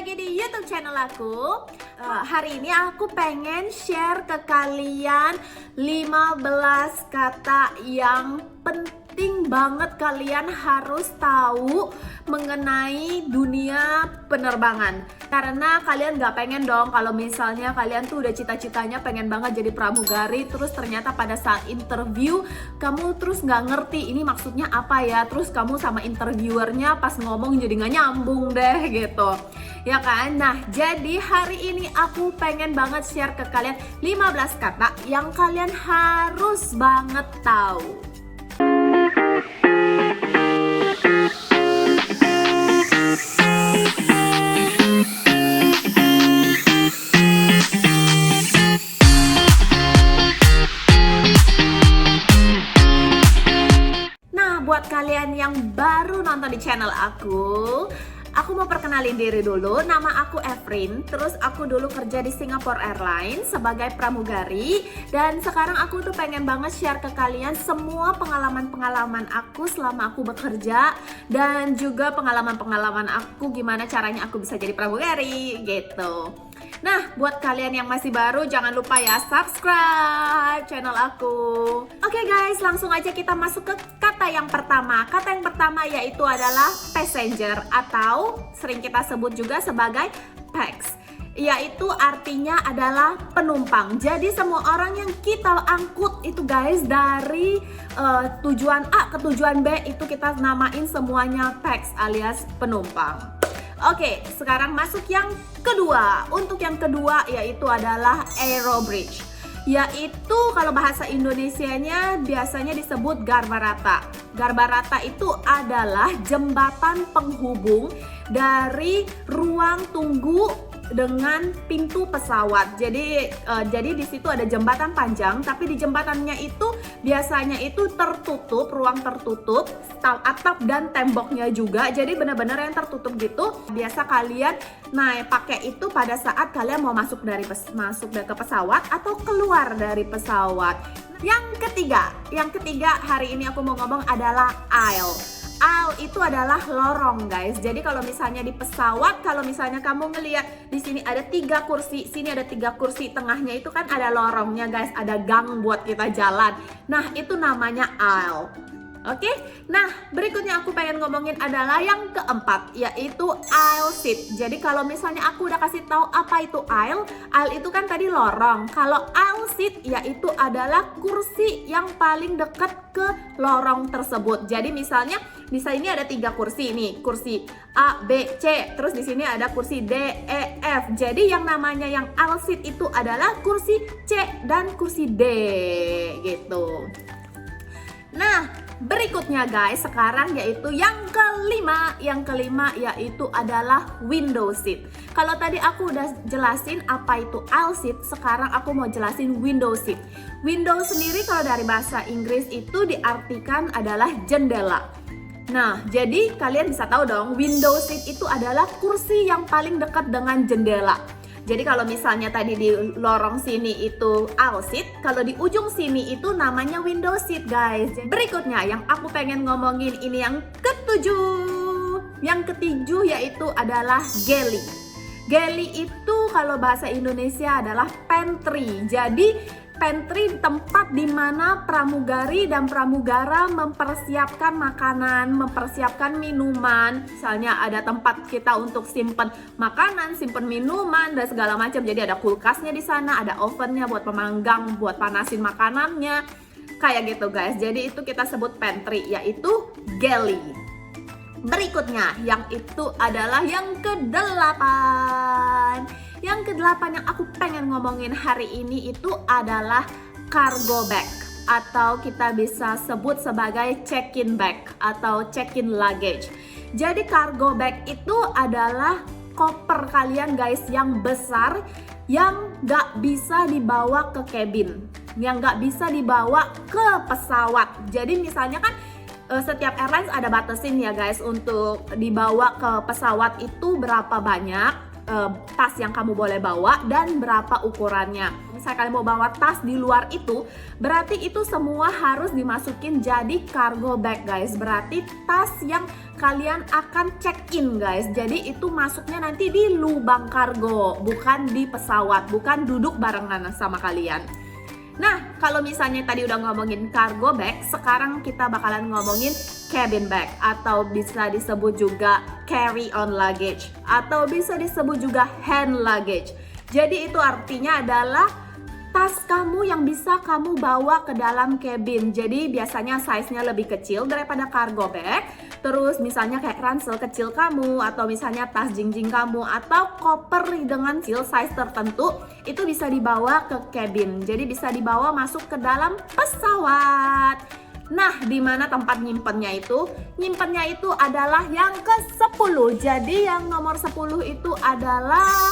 lagi di YouTube channel aku. Hari ini aku pengen share ke kalian 15 kata yang penting banget kalian harus tahu mengenai dunia penerbangan. Karena kalian gak pengen dong kalau misalnya kalian tuh udah cita-citanya pengen banget jadi pramugari, terus ternyata pada saat interview kamu terus gak ngerti ini maksudnya apa ya, terus kamu sama interviewernya pas ngomong jadi gak nyambung deh gitu, ya kan? Nah, jadi hari ini aku pengen banget share ke kalian 15 kata yang kalian harus banget tahu. Buat kalian yang baru nonton di channel aku mau perkenalin diri dulu. Nama aku Efrin, terus aku dulu kerja di Singapore Airlines sebagai pramugari. Dan sekarang aku tuh pengen banget share ke kalian semua pengalaman-pengalaman aku selama aku bekerja. Dan juga pengalaman-pengalaman aku gimana caranya aku bisa jadi pramugari gitu. Nah, buat kalian yang masih baru, jangan lupa ya subscribe channel aku. Oke guys, langsung aja kita masuk ke kata yang pertama. Kata yang pertama yaitu adalah passenger atau sering kita sebut juga sebagai PAX. Yaitu artinya adalah penumpang. Jadi semua orang yang kita angkut itu guys dari tujuan A ke tujuan B itu kita namain semuanya PAX alias penumpang. Oke, sekarang masuk yang kedua. Untuk yang kedua yaitu adalah aerobridge. Yaitu kalau bahasa Indonesianya biasanya disebut garbarata. Garbarata itu adalah jembatan penghubung dari ruang tunggu dengan pintu pesawat. Jadi di situ ada jembatan panjang, tapi di jembatannya itu biasanya itu tertutup, ruang tertutup, atap dan temboknya juga. Jadi benar-benar yang tertutup gitu. Biasa kalian pakai itu pada saat kalian mau masuk ke pesawat atau keluar dari pesawat. Yang ketiga hari ini aku mau ngomong adalah aisle. Aisle itu adalah lorong guys. Jadi kalau misalnya di pesawat, kalau misalnya kamu ngelihat di sini ada 3 kursi, sini ada 3 kursi, tengahnya itu kan ada lorongnya guys, ada gang buat kita jalan. Nah, itu namanya aisle. Oke, nah berikutnya aku pengen ngomongin adalah yang keempat, yaitu aisle seat. Jadi kalau misalnya aku udah kasih tahu apa itu aisle itu kan tadi lorong. Kalau aisle seat yaitu adalah kursi yang paling dekat ke lorong tersebut. Jadi misalnya di sini ada 3 kursi nih, kursi A, B, C, terus di sini ada kursi D, E, F. Jadi yang namanya yang aisle seat itu adalah kursi C dan kursi D gitu. Nah, berikutnya guys, sekarang yaitu yang kelima. Yang kelima yaitu adalah window seat. Kalau tadi aku udah jelasin apa itu aisle seat, sekarang aku mau jelasin window seat. Window sendiri kalau dari bahasa Inggris itu diartikan adalah jendela. Nah, jadi kalian bisa tahu dong, window seat itu adalah kursi yang paling dekat dengan jendela. Jadi kalau misalnya tadi di lorong sini itu aisle seat, kalau di ujung sini itu namanya window seat guys. Berikutnya yang aku pengen ngomongin ini yang ketujuh. Yang ketujuh yaitu adalah galley. Galley itu kalau bahasa Indonesia adalah pantry. Jadi pantry tempat di mana pramugari dan pramugara mempersiapkan makanan, mempersiapkan minuman. Misalnya ada tempat kita untuk simpen makanan, simpen minuman dan segala macam. Jadi ada kulkasnya di sana, ada ovennya buat pemanggang, buat panasin makanannya. Kayak gitu guys. Jadi itu kita sebut pantry, yaitu galley. Berikutnya yang itu adalah yang kedelapan. Yang kedelapan yang aku pengen ngomongin hari ini itu adalah cargo bag, atau kita bisa sebut sebagai check-in bag atau check-in luggage. Jadi cargo bag itu adalah koper kalian guys yang besar, yang gak bisa dibawa ke cabin, yang gak bisa dibawa ke pesawat. Jadi misalnya kan setiap airlines ada batasin ya guys untuk dibawa ke pesawat itu berapa banyak. tas yang kamu boleh bawa dan berapa ukurannya. Misalnya kalian mau bawa tas di luar itu, berarti itu semua harus dimasukin jadi cargo bag guys. Berarti tas yang kalian akan check in guys. Jadi itu masuknya nanti di lubang kargo, bukan di pesawat, bukan duduk barengan sama kalian. Nah, kalau misalnya tadi udah ngomongin cargo bag, sekarang kita bakalan ngomongin cabin bag atau bisa disebut juga carry on luggage atau bisa disebut juga hand luggage. Jadi itu artinya adalah tas kamu yang bisa kamu bawa ke dalam cabin. Jadi biasanya size-nya lebih kecil daripada cargo bag. Terus misalnya kayak ransel kecil kamu atau misalnya tas jingjing kamu atau koper dengan kecil size tertentu itu bisa dibawa ke cabin. Jadi bisa dibawa masuk ke dalam pesawat. Nah, di mana tempat nyimpennya itu? Nyimpennya itu adalah yang ke-10. Jadi yang nomor 10 itu adalah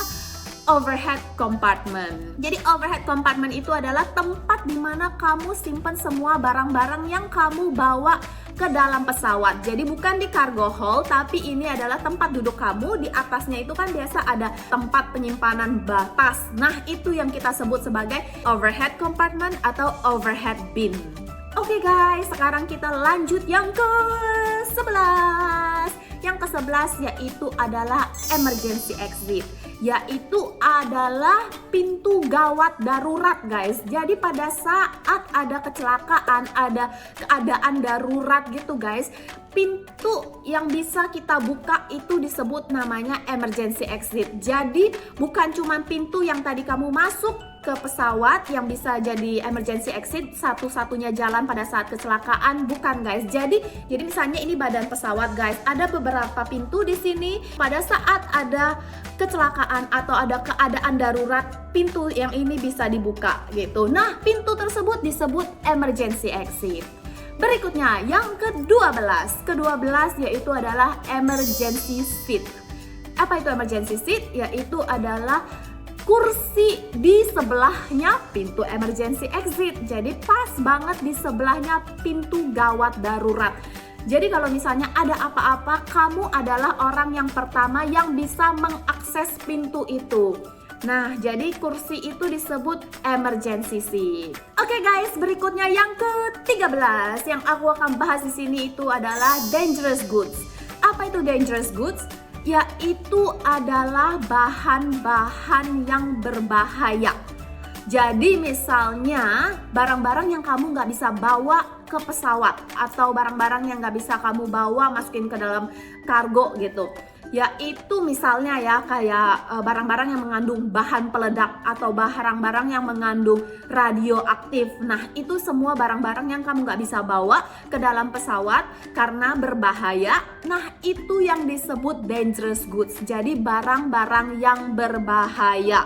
overhead compartment. Jadi overhead compartment itu adalah tempat di mana kamu simpan semua barang-barang yang kamu bawa ke dalam pesawat. Jadi bukan di cargo hold, tapi ini adalah tempat duduk kamu. Di atasnya itu kan biasa ada tempat penyimpanan tas. Nah, itu yang kita sebut sebagai overhead compartment atau overhead bin. Oke guys, sekarang kita lanjut yang ke-11. Yang ke-11 yaitu adalah emergency exit, yaitu adalah pintu gawat darurat guys. Jadi pada saat ada kecelakaan, ada keadaan darurat gitu guys, pintu yang bisa kita buka itu disebut namanya emergency exit. Jadi bukan cuma pintu yang tadi kamu masuk ke pesawat yang bisa jadi emergency exit, satu-satunya jalan pada saat kecelakaan, bukan guys. Jadi misalnya ini badan pesawat guys, ada beberapa pintu di sini. Pada saat ada kecelakaan atau ada keadaan darurat, pintu yang ini bisa dibuka gitu. Nah, pintu tersebut disebut emergency exit. Berikutnya yang ke-12 yaitu adalah emergency seat. Apa itu emergency seat? Yaitu adalah kursi di sebelahnya pintu emergency exit. Jadi pas banget di sebelahnya pintu gawat darurat. Jadi kalau misalnya ada apa-apa, kamu adalah orang yang pertama yang bisa mengakses pintu itu. Nah, jadi kursi itu disebut emergency seat. Oke guys, berikutnya yang ke-13 yang aku akan bahas di sini itu adalah dangerous goods. Apa itu dangerous goods? Yaitu adalah bahan-bahan yang berbahaya. Jadi misalnya barang-barang yang kamu nggak bisa bawa ke pesawat atau barang-barang yang nggak bisa kamu bawa masukin ke dalam kargo gitu. Yaitu misalnya ya kayak barang-barang yang mengandung bahan peledak atau barang-barang yang mengandung radioaktif. Nah, itu semua barang-barang yang kamu nggak bisa bawa ke dalam pesawat karena berbahaya. Nah, itu yang disebut dangerous goods. Jadi barang-barang yang berbahaya.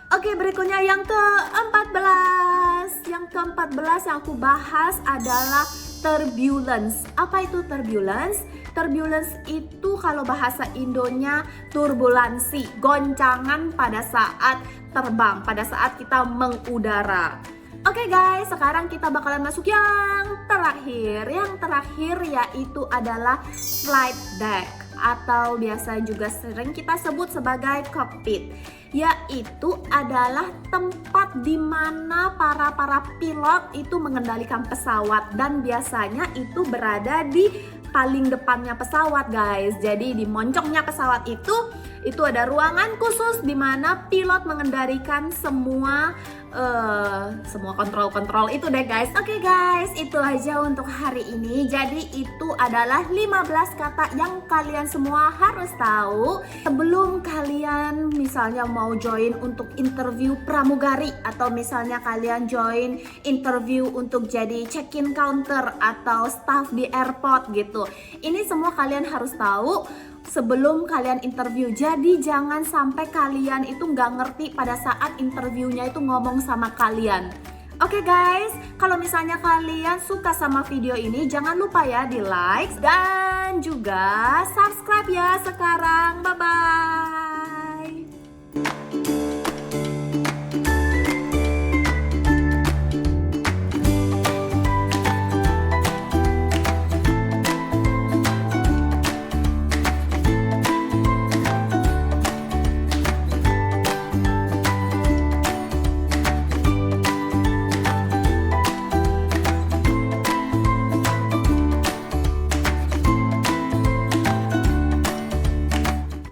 Oke, berikutnya yang ke-14. Yang ke-14 yang aku bahas adalah turbulence. Apa itu turbulence? Turbulence itu kalau bahasa Indonya turbulensi, goncangan pada saat terbang, pada saat kita mengudara. Oke guys, sekarang kita bakalan masuk yang terakhir. Yang terakhir yaitu adalah flight deck atau biasa juga sering kita sebut sebagai cockpit. Yaitu adalah tempat di mana para pilot itu mengendalikan pesawat dan biasanya itu berada di paling depannya pesawat guys. Jadi di moncongnya pesawat itu ada ruangan khusus di mana pilot mengendalikan semua kontrol itu deh guys. Oke guys, itu aja untuk hari ini. Jadi itu adalah 15 kata yang kalian semua harus tahu sebelum kalian misalnya mau join untuk interview pramugari atau misalnya kalian join interview untuk jadi check-in counter atau staff di airport gitu. Ini semua kalian harus tahu sebelum kalian interview. Jadi jangan sampai kalian itu nggak ngerti pada saat interviewnya itu ngomong sama kalian. Oke guys, kalau misalnya kalian suka sama video ini, jangan lupa ya di like dan juga subscribe ya sekarang.